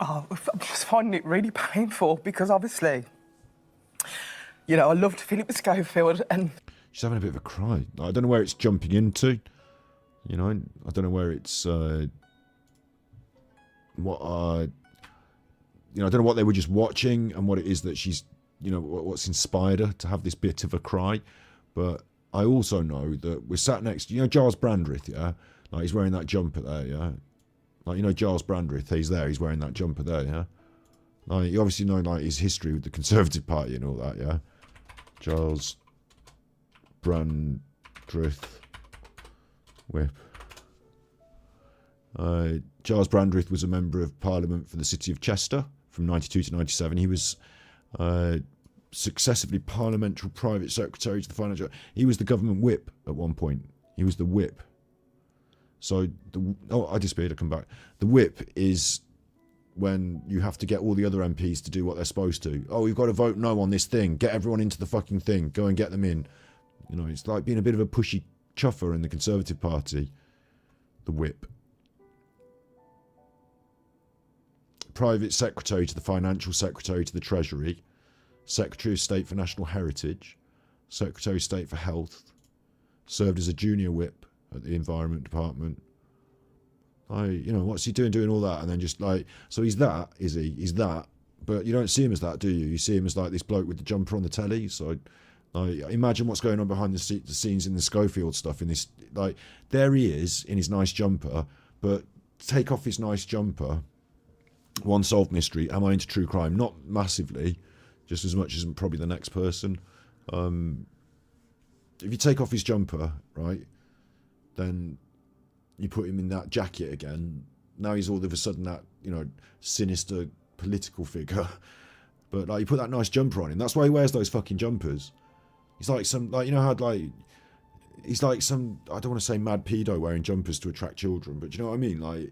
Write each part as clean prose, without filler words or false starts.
Oh, I'm just finding it really painful because obviously, you know, I loved Phillip Schofield and... She's having a bit of a cry. I don't know where it's jumping into. You know, I don't know where it's... I don't know what they were just watching and what it is that she's... You know, what's inspired her to have this bit of a cry. But I also know that we're sat next to... You know Giles Brandreth, yeah? Like, he's wearing that jumper there, yeah? Like, you know Giles Brandreth, he's there, he's wearing that jumper there, yeah? Like, you obviously know, like, his history with the Conservative Party and all that, yeah? Giles Brandreth Whip. Giles Brandreth was a member of Parliament for the City of Chester from 92 to 97. He was successively Parliamentary Private Secretary to the Financial... He was the government whip at one point. He was the whip. So, I disappeared, I'll come back. The whip is when you have to get all the other MPs to do what they're supposed to. Oh, we've got to vote no on this thing. Get everyone into the fucking thing. Go and get them in. You know, it's like being a bit of a pushy chuffer in the Conservative Party. The whip. Private Secretary to the Financial Secretary to the Treasury. Secretary of State for National Heritage. Secretary of State for Health. Served as a junior whip at the Environment Department. You know, what's he doing all that? And then just like, so he's that, is he? He's that. But you don't see him as that, do you? You see him as like this bloke with the jumper on the telly. So, like, imagine what's going on behind the scenes in the Schofield stuff. In this, like, there he is in his nice jumper, but take off his nice jumper. One solved mystery. Am I into true crime? Not massively, just as much as probably the next person. If you take off his jumper, right, then you put him in that jacket again. Now he's all of a sudden that, you know, sinister political figure. But like, you put that nice jumper on him. That's why he wears those fucking jumpers. He's like some, like, you know how like, he's like some, I don't want to say mad pedo wearing jumpers to attract children, but do you know what I mean? Like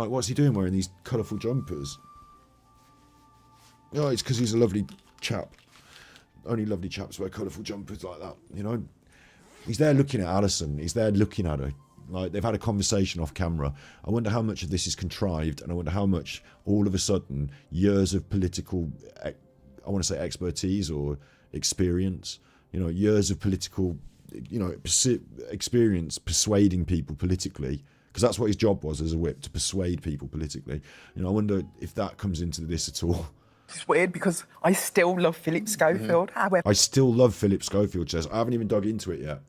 what's he doing wearing these colourful jumpers? Oh, it's because he's a lovely chap. Only lovely chaps wear colourful jumpers like that, you know? He's there looking at Alison. He's there looking at her. Like, they've had a conversation off camera. I wonder how much of this is contrived, and I wonder how much, all of a sudden, years of political, I want to say expertise or experience, you know, years of political, you know, experience persuading people politically, because that's what his job was as a whip, to persuade people politically. You know, I wonder if that comes into this at all. It's weird because I still love Phillip Schofield. However, I still love Phillip Schofield, says. I haven't even dug into it yet.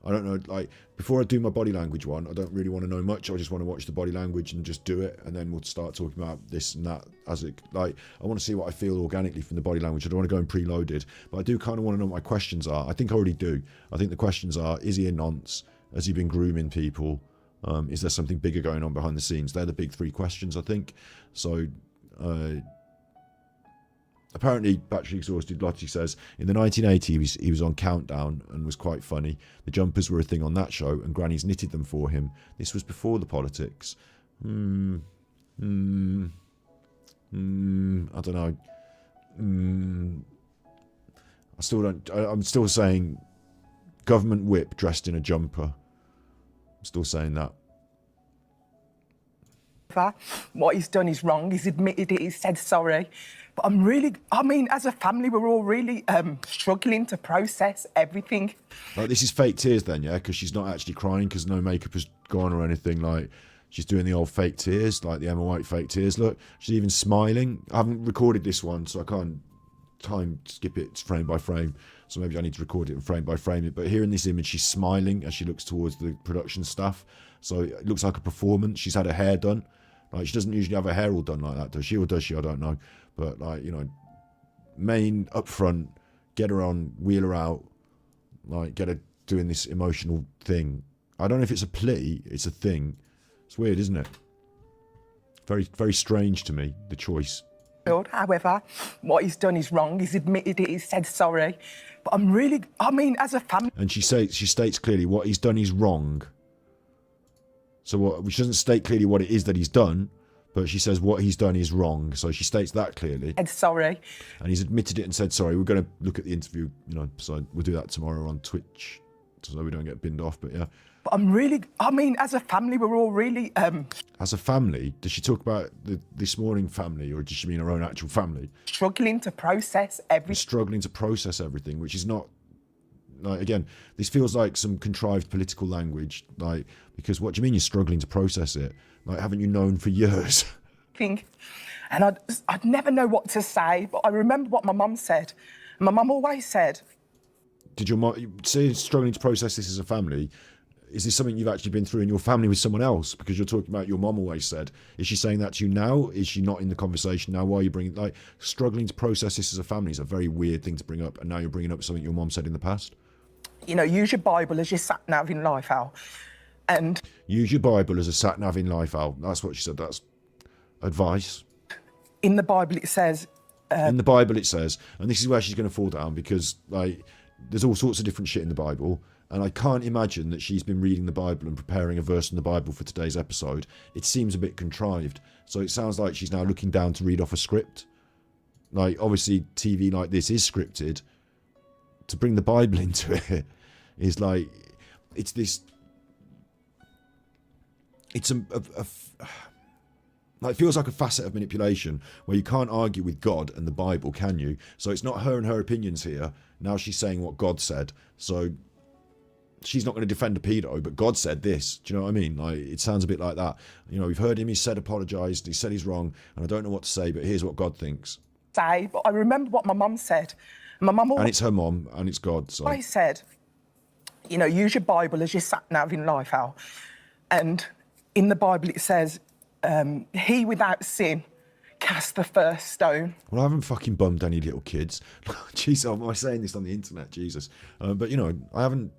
I don't know, like, before I do my body language one, I don't really want to know much. I just want to watch the body language and just do it, and then we'll start talking about this and that as it, like, I want to see what I feel organically from the body language. I don't want to go in preloaded, but I do kind of want to know what my questions are. I think I already do. I think the questions are, is he a nonce? Has he been grooming people? Is there something bigger going on behind the scenes? They're the big three questions, I think. So, apparently, battery exhausted, Lottie says, in the 1980s, he was on Countdown and was quite funny. The jumpers were a thing on that show, and grannies knitted them for him. This was before the politics. I don't know. I still don't... I'm still saying government whip dressed in a jumper. I'm still saying that. what he's done is wrong. He's admitted it. He's said sorry. But I mean, as a family, we're all really struggling to process everything. Like, this is fake tears then, yeah? Because she's not actually crying because no makeup has gone or anything. Like, she's doing the old fake tears, like the Emma White fake tears. Look, she's even smiling. I haven't recorded this one, so I can't time skip it frame by frame. So maybe I need to record it and frame by frame it. But here in this image, she's smiling as she looks towards the production staff. So it looks like a performance. She's had her hair done. Like, she doesn't usually have her hair all done like that, does she? Or does she? I don't know. But, like, you know, main up front, get her on, wheel her out, like, get her doing this emotional thing. I don't know if it's a plea, it's a thing. It's weird, isn't it? Very, very strange to me, the choice. However, what he's done is wrong. He's admitted it. He's said sorry. But I mean, as a family... And she states clearly what he's done is wrong. So she doesn't state clearly what it is that he's done, but she says what he's done is wrong. So she states that clearly. Said sorry. And he's admitted it and said sorry. We're going to look at the interview, you know, so we'll do that tomorrow on Twitch, so we don't get binned off, but yeah. But I mean, as a family, we're all really As a family, does she talk about the This Morning family, or does she mean her own actual family? struggling to process everything. Struggling to process everything, which is not, like, again, this feels like some contrived political language, like, because what do you mean you're struggling to process it? Like, haven't you known for years? And I'd never know what to say, but I remember what my mum said. My mum always said, Did your mom say struggling to process this as a family? Is this something you've actually been through in your family with someone else? Because you're talking about your mom always said. Is she saying that to you now? Is she not in the conversation now? Why are you bringing, like, struggling to process this as a family is a very weird thing to bring up, and now you're bringing up something your mom said in the past? you know, use your Bible as your sat-nav in life, Al. And use your Bible as a sat-nav in life, Al. That's what she said. That's advice. in the Bible it says... in the Bible it says, and this is where she's going to fall down, because, like, there's all sorts of different shit in the Bible, and I can't imagine that she's been reading the Bible and preparing a verse in the Bible for today's episode. It seems a bit contrived. So it sounds like she's now looking down to read off a script. Like, obviously, TV like this is scripted. To bring the Bible into it is like, it's this... It's like, it feels like a facet of manipulation where you can't argue with God and the Bible, can you? So it's not her and her opinions here. Now she's saying what God said. So she's not going to defend a pedo, but God said this. Do you know what I mean? Like, it sounds a bit like that. You know, we've heard him, he said apologised, he said he's wrong, and I don't know what to say, but here's what God thinks. But I remember what my mum said. My mum And it's her mom, and it's God. So always said, you know, use your Bible as your sat-nav in life, Al. And in the Bible it says, he without sin cast the first stone. Well, I haven't fucking bummed any little kids. Jesus, am I saying this on the internet? Jesus. But, you know, I haven't...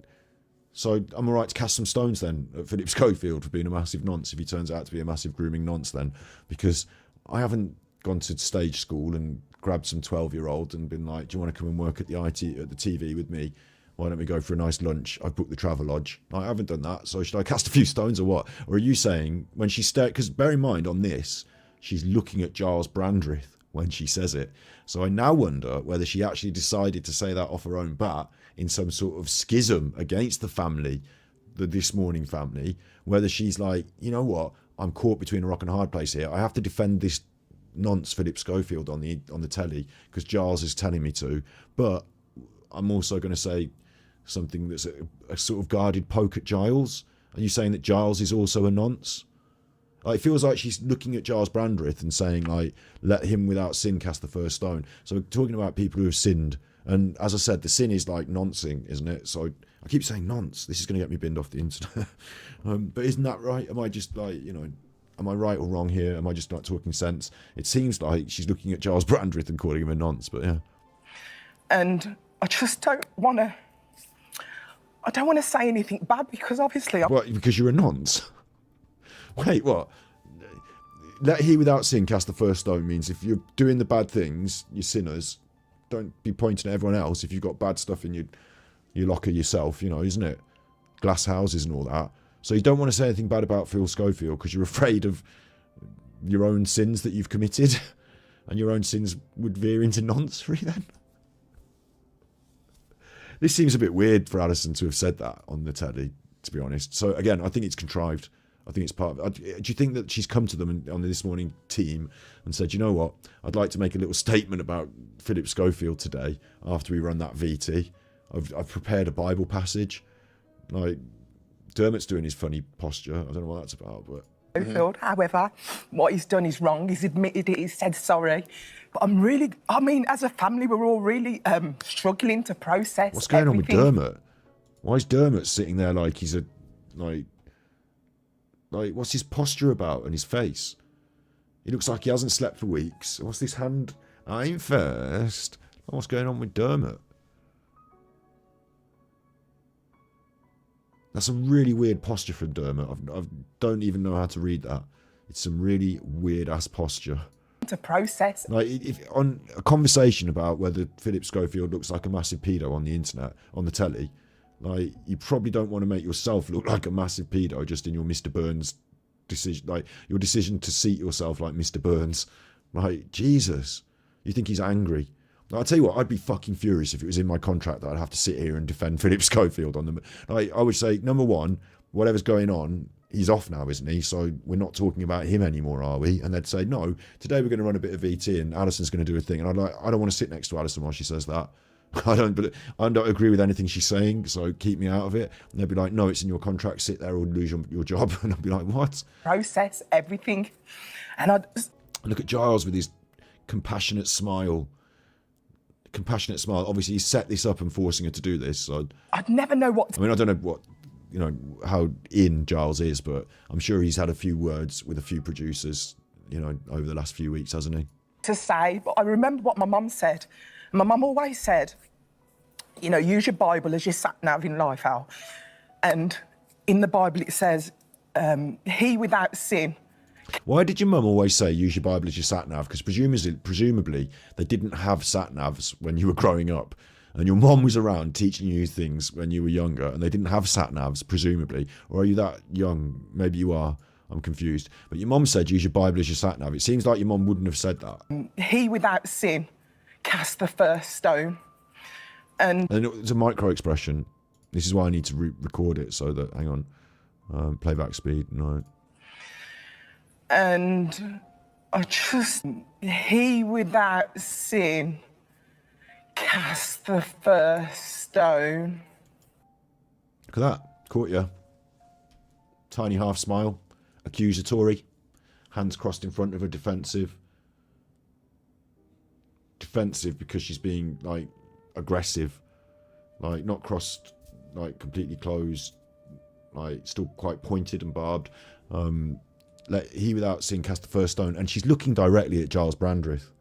So I'm all right to cast some stones then at Phillip Schofield for being a massive nonce, if he turns out to be a massive grooming nonce then. Because I haven't gone to stage school and grabbed some 12-year-old and been like, do you want to come and work at the TV with me? Why don't we go for a nice lunch? I've booked the Travelodge. I haven't done that, so should I cast a few stones or what? Or are you saying, when she stared... Because bear in mind, on this, she's looking at Giles Brandreth when she says it. So I now wonder whether she actually decided to say that off her own bat in some sort of schism against the family, the This Morning family, whether she's like, you know what, I'm caught between a rock and a hard place here. I have to defend this nonce Phillip Schofield on the telly because Giles is telling me to, but I'm also going to say something that's a sort of guarded poke at Giles. Are you saying that Giles is also a nonce? Like, it feels like she's looking at Giles Brandreth and saying, like, let him without sin cast the first stone. So we're talking about people who have sinned. And as I said, the sin is like noncing, isn't it? So I keep saying nonce. This is going to get me binned off the internet. But isn't that right? Am I just like, you know, am I right or wrong here? Am I just not talking sense? It seems like she's looking at Giles Brandreth and calling him a nonce, but yeah. And I just don't want to... I don't want to say anything bad because obviously... What, because you're a nonce? Wait, what? Let he without sin cast the first stone means if you're doing the bad things, you're sinners. Don't be pointing at everyone else if you've got bad stuff in your locker yourself, you know, isn't it? Glass houses and all that. So you don't want to say anything bad about Phil Schofield because you're afraid of your own sins that you've committed, and your own sins would veer into noncery then. This seems a bit weird for Alison to have said that on the telly, to be honest. So again, I think it's contrived. I think it's part of it. Do you think that she's come to them on the This Morning team and said, you know what, I'd like to make a little statement about Phillip Schofield today after we run that VT. I've prepared a Bible passage. Like, Dermot's doing his funny posture. I don't know what that's about, but... Schofield, however, what he's done is wrong. He's admitted it, he's said sorry. But I mean, as a family, we're all really struggling to process What's going everything. on with Dermot? Why is Dermot sitting there like he's a... Like, what's his posture about and his face? He looks like he hasn't slept for weeks. What's this hand? I'm first. What's going on with Dermot? That's a really weird posture from Dermot. I don't even know how to read that. It's some really weird-ass posture. To process. Like, if on a conversation about whether Phillip Schofield looks like a massive pedo on the internet, on the telly, like, you probably don't want to make yourself look like a massive pedo just in your Mr. Burns decision, like, your decision to seat yourself like Mr. Burns. Like, Jesus. You think he's angry? I'll tell you what, I'd be fucking furious if it was in my contract that I'd have to sit here and defend Phillip Schofield on them. Like, I would say, number one, whatever's going on, he's off now, isn't he? So we're not talking about him anymore, are we? And they'd say, no, today we're going to run a bit of VT and Alison's going to do a thing. And I don't want to sit next to Alison while she says that. I don't agree with anything she's saying, so keep me out of it. And they'd be like, no, it's in your contract, sit there or lose your job. And I'd be like, what? Process everything. And I look at Giles with his compassionate smile. Obviously, he set this up and forcing her to do this. So I'd never know what. I mean, I don't know what, how in Giles is, but I'm sure he's had a few words with a few producers, over the last few weeks, hasn't he? To say, but I remember what my mum said. My mum always said, use your Bible as your sat-nav in life, Al. And in the Bible it says, he without sin. Why did your mum always say use your Bible as your sat-nav? Because presumably they didn't have sat-navs when you were growing up. And your mum was around teaching you things when you were younger, and they didn't have sat-navs, presumably. Or are you that young? Maybe you are. I'm confused. But your mum said use your Bible as your sat-nav. It seems like your mum wouldn't have said that. He without sin cast the first stone. And it's a micro expression. This is why I need to record it so that, hang on, playback speed, no. And he without sin cast the first stone. Look at that, caught you. Tiny half smile, accusatory, hands crossed in front of her, defensive. Defensive because she's being aggressive, not crossed, completely closed, still quite pointed and barbed. Let he without sin cast the first stone, and she's looking directly at Giles Brandreth.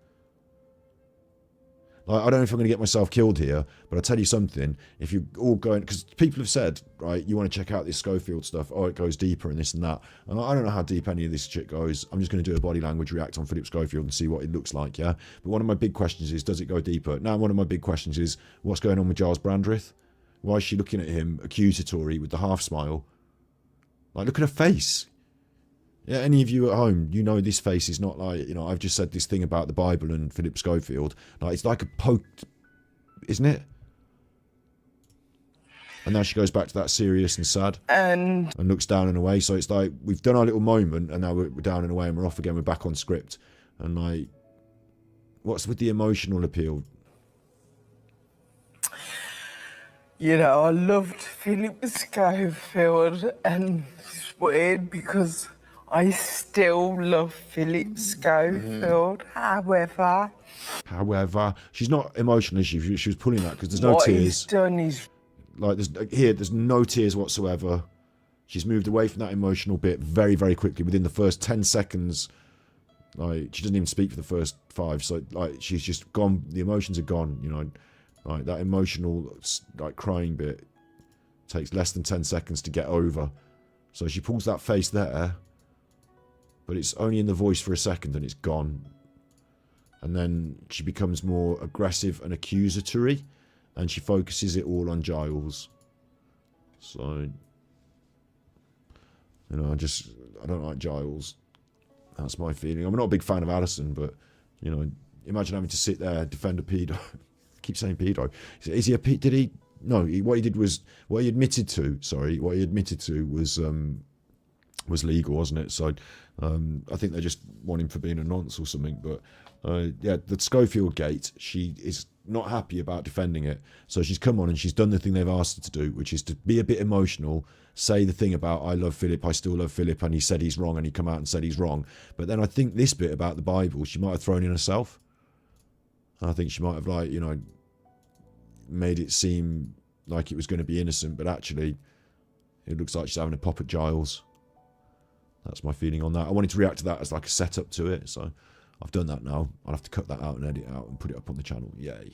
I don't know if I'm going to get myself killed here, but I'll tell you something. If you're all going, because people have said, right, you want to check out this Schofield stuff. Oh, it goes deeper and this and that. And I don't know how deep any of this shit goes. I'm just going to do a body language react on Phillip Schofield and see what it looks like, yeah? But one of my big questions is, does it go deeper? Now, one of my big questions is, what's going on with Giles Brandreth? Why is she looking at him accusatory with the half smile? Look at her face. Yeah, any of you at home, this face is not I've just said this thing about the Bible and Phillip Schofield. It's like a poke, isn't it? And now she goes back to that serious and sad and looks down and away. So it's like we've done our little moment and now we're down and away and we're off again. We're back on script. And what's with the emotional appeal? I loved Phillip Schofield, and it's weird because I still love Phillip Schofield. However, she's not emotional, is she? She was pulling that because there's no tears. What he's done is there's no tears whatsoever. She's moved away from that emotional bit very, very quickly within the first 10 seconds. She doesn't even speak for the first 5. So she's just gone. The emotions are gone. That emotional crying bit takes less than 10 seconds to get over. So she pulls that face there. But it's only in the voice for a second and it's gone. And then she becomes more aggressive and accusatory. And she focuses it all on Giles. So, I don't like Giles. That's my feeling. I'm not a big fan of Alison, but, imagine having to sit there, defend a pedo. I keep saying pedo. Is he a pedo? Did he? No, what he admitted to was legal, wasn't it? So I think they just want him for being a nonce or something. But the Schofield gate, she is not happy about defending it. So she's come on and she's done the thing they've asked her to do, which is to be a bit emotional, say the thing about I love Phillip, I still love Phillip, and he said he's wrong, and he come out and said he's wrong. But then I think this bit about the Bible, she might have thrown in herself. I think she might have made it seem like it was going to be innocent, but actually it looks like she's having a pop at Giles. That's my feeling on that. I wanted to react to that as a setup to it, so I've done that now. I'll have to cut that out and edit it out and put it up on the channel. Yay.